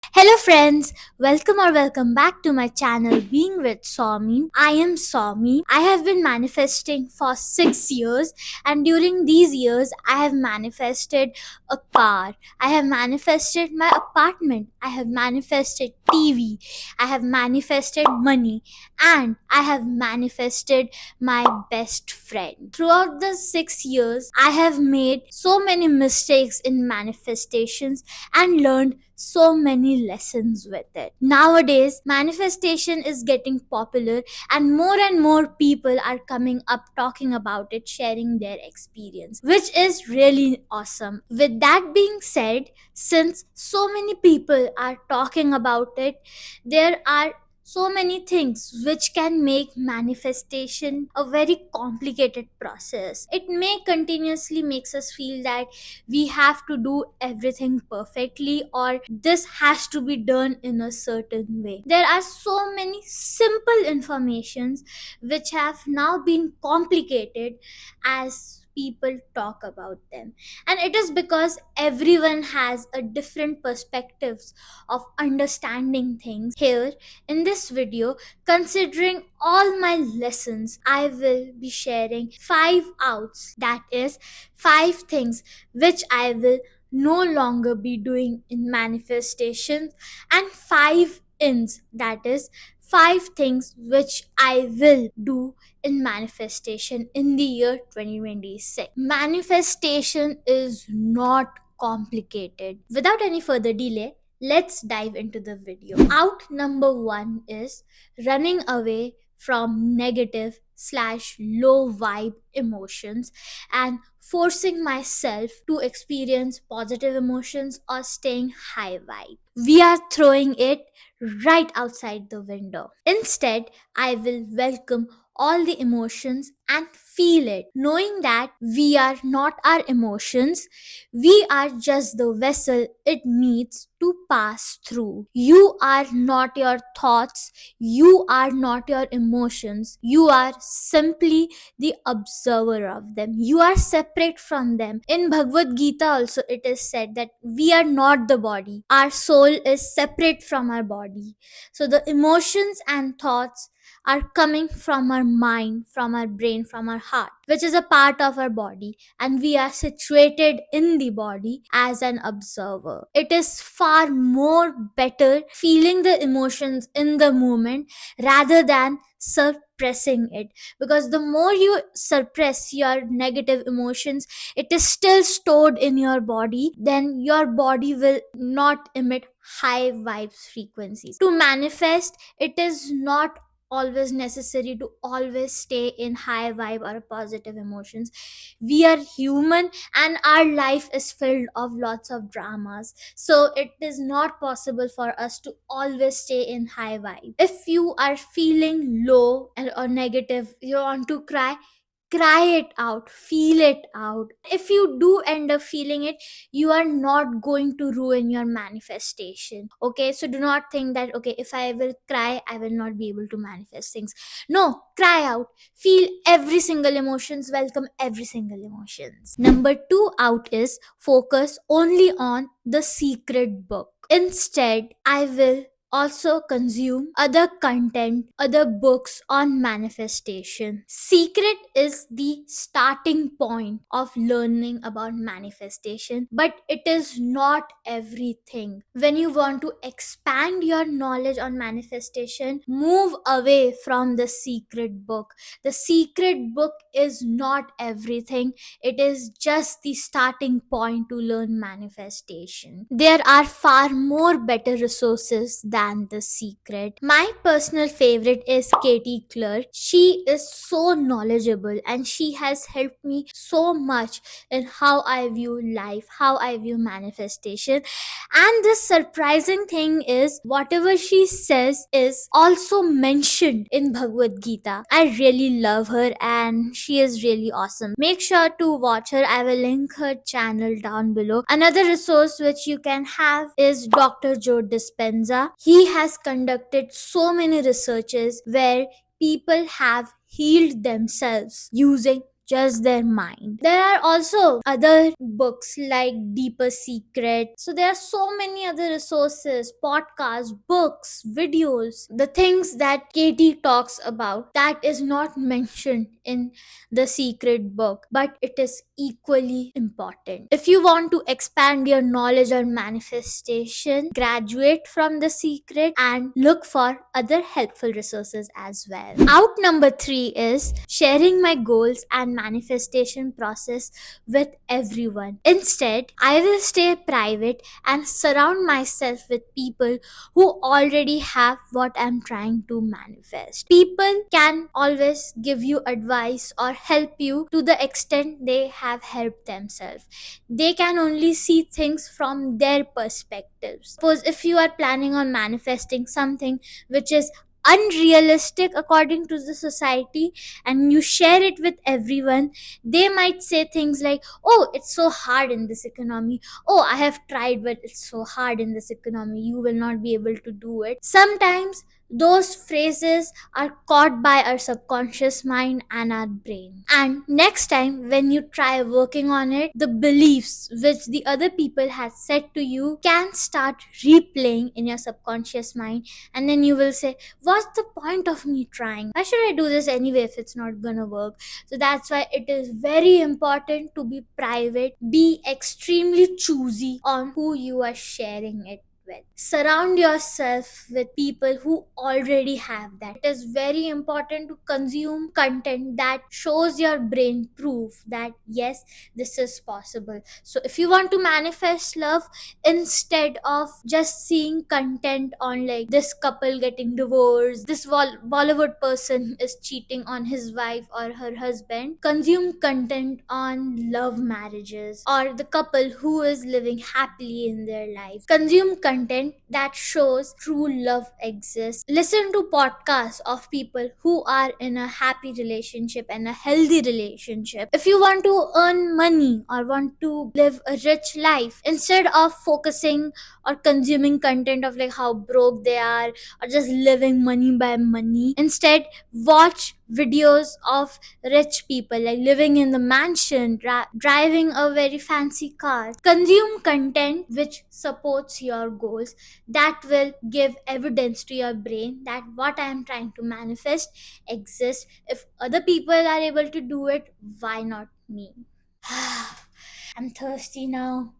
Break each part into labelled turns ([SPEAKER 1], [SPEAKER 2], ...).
[SPEAKER 1] Hello friends, welcome back to my channel Being with Somi. I am Somi. I have been manifesting for 6 years, and during these years I have manifested a car. I have manifested my apartment. I have manifested TV. I have manifested money, and I have manifested my best friend. Throughout the 6 years I have made so many mistakes in manifestations and learned so many lessons with it. Nowadays, manifestation is getting popular, and more people are coming up talking about it, sharing their experience, which is really awesome. With that being said, since so many people are talking about it, there are so many things which can make manifestation a very complicated process. It may continuously makes us feel that we have to do everything perfectly, or this has to be done in a certain way. There are so many simple informations which have now been complicated as people talk about them, and it is because everyone has a different perspectives of understanding things. Here in this video, considering all my lessons, I will be sharing 5 outs, that is 5 things which I will no longer be doing in manifestation, and 5 ins, that is 5 things which I will do in manifestation in the year 2026. Manifestation is not complicated. Without any further delay, let's dive into the video. Out number 1 is running away from negative slash low vibe emotions and forcing myself to experience positive emotions or staying high vibe. We are throwing it right outside the window. Instead, I will welcome all the emotions and feel it, knowing that we are not our emotions, we are just the vessel it needs to pass through. You are not your thoughts, you are not your emotions, you are simply the observer of them. You are separate from them. In Bhagavad Gita also it is said that we are not the body. Our soul is separate from our body. So the emotions and thoughts are coming from our mind, from our brain, from our heart, which is a part of our body, and we are situated in the body as an observer. It is far more better feeling the emotions in the moment rather than suppressing it, because the more you suppress your negative emotions, it is still stored in your body, then your body will not emit high vibes frequencies. To manifest, it is not always necessary to always stay in high vibe or positive emotions. We are human, and our life is filled of lots of dramas, so it is not possible for us to always stay in high vibe. If you are feeling low or negative, you want to cry it out, feel it out. If you do end up feeling it, you are not going to ruin your manifestation. Okay, so do not think that okay, if I will cry I will not be able to manifest things. No, cry out, feel every single emotions, welcome every single emotions. Number 2 out is focus only on the secret book. Instead, I will also consume other content, other books on manifestation. Secret is the starting point of learning about manifestation, but it is not everything. When you want to expand your knowledge on manifestation, move away from the secret book. The secret book is not everything, it is just the starting point to learn manifestation. There are far more better resources than the secret. My personal favorite is Katie Clark. She is so knowledgeable and she has helped me so much in how I view life, how I view manifestation. And the surprising thing is, whatever she says is also mentioned in Bhagavad Gita. I really love her and she is really awesome. Make sure to watch her. I will link her channel down below. Another resource which you can have is Dr. Joe Dispenza. He has conducted so many researches where people have healed themselves using just their mind. There are also other books like Deeper Secret. So there are so many other resources, podcasts, books, videos, the things that Katie talks about that is not mentioned in the secret book, but it is equally important. If you want to expand your knowledge on manifestation, graduate from the secret and look for other helpful resources as well. Out number 3 is sharing my goals and manifestation process with everyone. Instead, I will stay private and surround myself with people who already have what I'm trying to manifest. People can always give you advice or help you to the extent they have helped themselves. They can only see things from their perspectives. Suppose if you are planning on manifesting something which is unrealistic according to the society and you share it with everyone, they might say things like, oh, it's so hard in this economy. Oh, I have tried, but it's so hard in this economy. You will not be able to do it. Sometimes those phrases are caught by our subconscious mind and our brain. And next time when you try working on it, the beliefs which the other people had said to you can start replaying in your subconscious mind, and then you will say, what's the point of me trying? Why should I do this anyway if it's not gonna work? So that's why it is very important to be private, be extremely choosy on who you are sharing it with. Surround yourself with people who already have that. It is very important to consume content that shows your brain proof that yes, this is possible. So if you want to manifest love, instead of just seeing content on like this couple getting divorced, this Bollywood person is cheating on his wife or her husband, consume content on love marriages or the couple who is living happily in their life. Consume content that shows true love exists. Listen to podcasts of people who are in a happy relationship and a healthy relationship. If you want to earn money or want to live a rich life, instead of focusing or consuming content of like how broke they are or just living money by money, instead watch videos of rich people like living in the mansion, driving a very fancy car. Consume content which supports your goals, that will give evidence to your brain that what I am trying to manifest exists. If other people are able to do it, why not me? I'm thirsty now.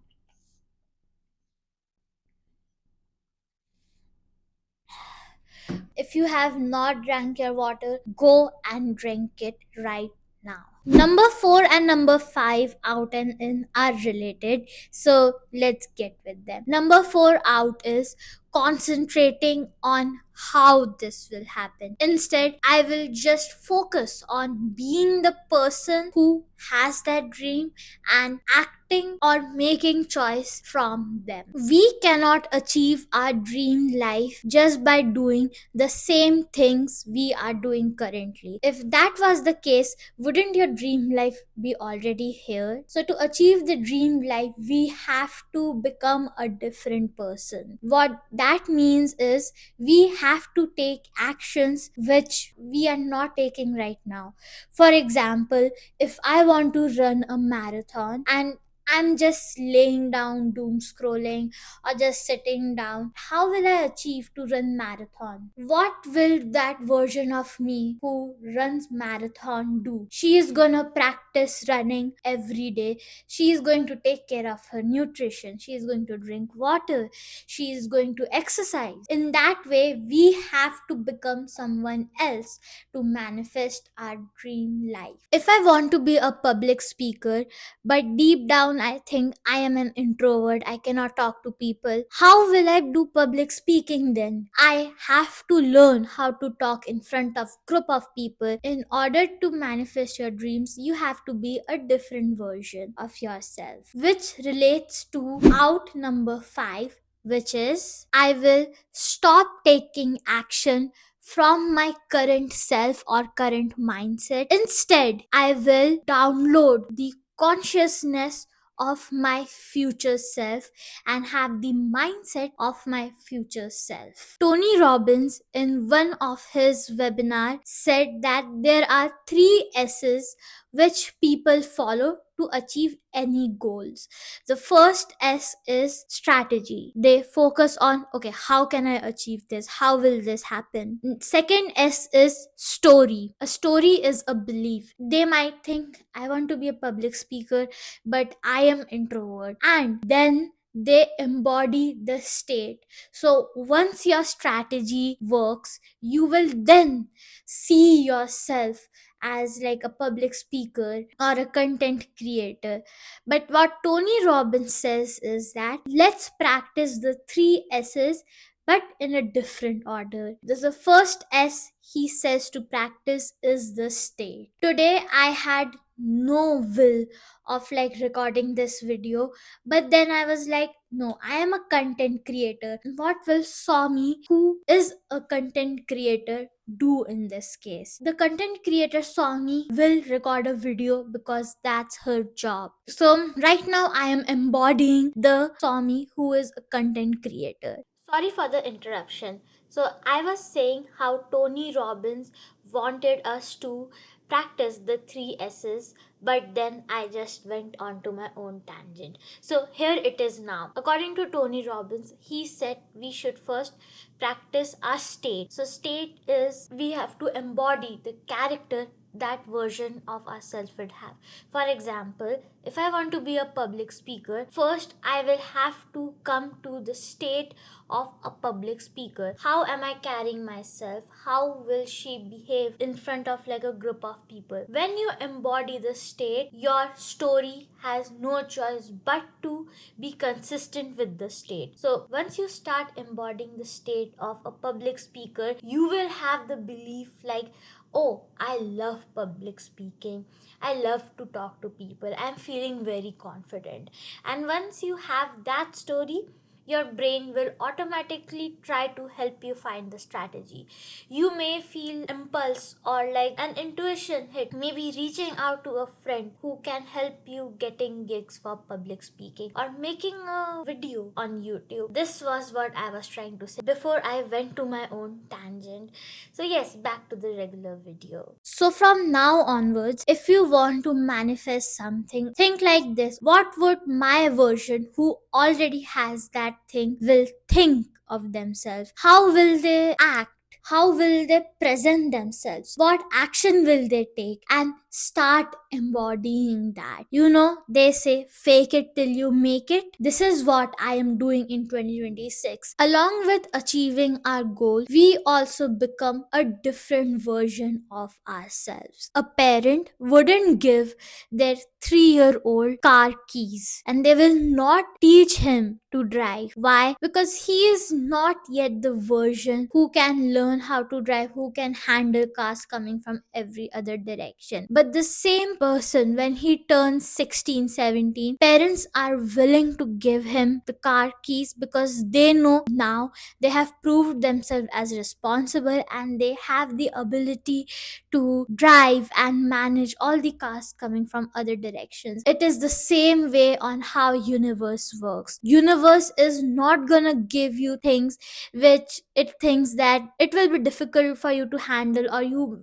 [SPEAKER 1] If you have not drank your water, go and drink it right now. Number 4 and number 5 out and in are related, so let's get with them. Number 4 out is concentrating on how this will happen. Instead, I will just focus on being the person who has that dream and acting or making choice from them. We cannot achieve our dream life just by doing the same things we are doing currently. If that was the case, wouldn't your dream life be already here? So to achieve the dream life, we have to become a different person. What that means is we have to take actions which we are not taking right now. For example, if I want to run a marathon and I'm just laying down doom scrolling or just sitting down, how will I achieve to run marathon? What will that version of me who runs marathon do? She is gonna practice running every day. She is going to take care of her nutrition. She is going to drink water. She is going to exercise. In that way, we have to become someone else to manifest our dream life. If I want to be a public speaker, but deep down I think I am an introvert, I cannot talk to people, how will I do public speaking then? I have to learn how to talk in front of group of people. In order to manifest your dreams, you have to be a different version of yourself, which relates to out number 5, which is I will stop taking action from my current self or current mindset. Instead, I will download the consciousness of my future self and have the mindset of my future self. Tony Robbins, in one of his webinars, said that there are three S's which people follow to achieve any goals. The first S is strategy. They focus on, okay, how can I achieve this? How will this happen? Second S is story. A story is a belief. They might think, I want to be a public speaker, but I am introvert. And then they embody the state. So once your strategy works, you will then see yourself as like a public speaker or a content creator. But what Tony Robbins says is that let's practice the three S's but in a different order. The first S he says to practice is the state. Today I had no will of like recording this video, but then I was like, no, I am a content creator. What will Somi, who is a content creator, do in this case? The content creator Somi will record a video because that's her job. So right now I am embodying the Somi who is a content creator. Sorry for the interruption. So I was saying how Tony Robbins wanted us to practice the three S's, but then I just went on to my own tangent. So here it is now. According to Tony Robbins, he said we should first practice our state. So state is we have to embody the character that version of ourselves would have. For example, if I want to be a public speaker, first I will have to come to the state of a public speaker. How am I carrying myself? How will she behave in front of like a group of people? When you embody the state, your story has no choice but to be consistent with the state. So once you start embodying the state of a public speaker, you will have the belief like, oh, I love public speaking. I love to talk to people. I'm feeling very confident. And once you have that story, your brain will automatically try to help you find the strategy. You may feel impulse or like an intuition hit, maybe reaching out to a friend who can help you getting gigs for public speaking or making a video on YouTube. This was what I was trying to say before I went to my own tangent. So yes, back to the regular video. So from now onwards, if you want to manifest something, think like this. What would my version who already has that thing will think of themselves? How will they act? How will they present themselves? What action will they take? And start embodying that. You know, they say fake it till you make it. This is what I am doing in 2026. Along with achieving our goal, we also become a different version of ourselves. A parent wouldn't give their 3-year-old car keys and they will not teach him to drive. Why? Because he is not yet the version who can learn how to drive, who can handle cars coming from every other direction. But the same person, when he turns 16, 17, parents are willing to give him the car keys because they know now they have proved themselves as responsible and they have the ability to drive and manage all the cars coming from other directions. It is the same way on how universe works. Universe is not gonna give you things which it thinks that it will be difficult for you to handle or you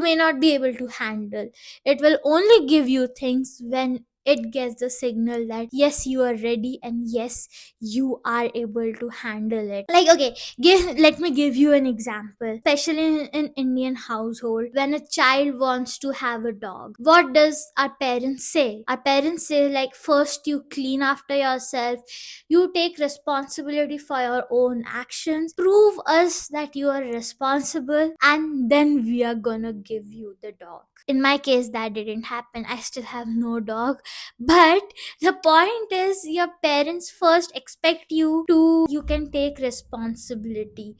[SPEAKER 1] may not be able to handle. It will only give you things when it gets the signal that yes, you are ready and yes, you are able to handle it. Like, okay, let me give you an example. Especially in Indian household, when a child wants to have a dog, what does our parents say? Our parents say like, first you clean after yourself, you take responsibility for your own actions, prove us that you are responsible, and then we are gonna give you the dog. In my case, that didn't happen. I still have no dog. But the point is, your parents first expect you can take responsibility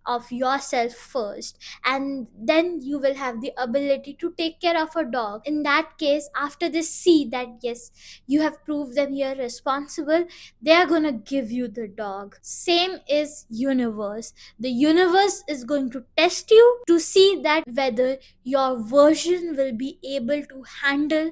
[SPEAKER 1] of yourself first, and then you will have the ability to take care of a dog. In that case, after they see that yes, you have proved them you're responsible, they are gonna give you the dog. Same is universe. The universe is going to test you to see that whether your version will be able to handle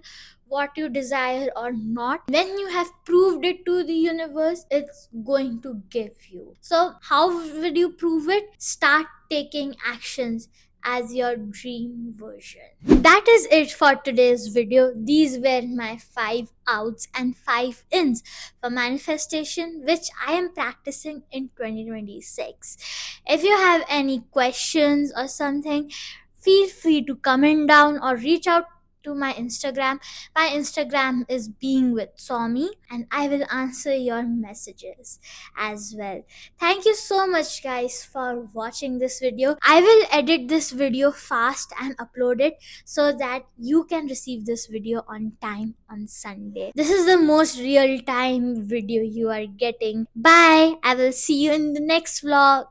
[SPEAKER 1] what you desire or not. When you have proved it to the universe, it's going to give you. So how would you prove it? Start taking actions as your dream version. That is it for today's video. These were my 5 outs and 5 ins for manifestation, which I am practicing in 2026. If you have any questions or something, feel free to comment down or reach out to my Instagram. My Instagram is being with Somi, and I will answer your messages as well. Thank you so much, guys, for watching this video. I will edit this video fast and upload it so that you can receive this video on time on Sunday. This is the most real time video you are getting. Bye. I will see you in the next vlog.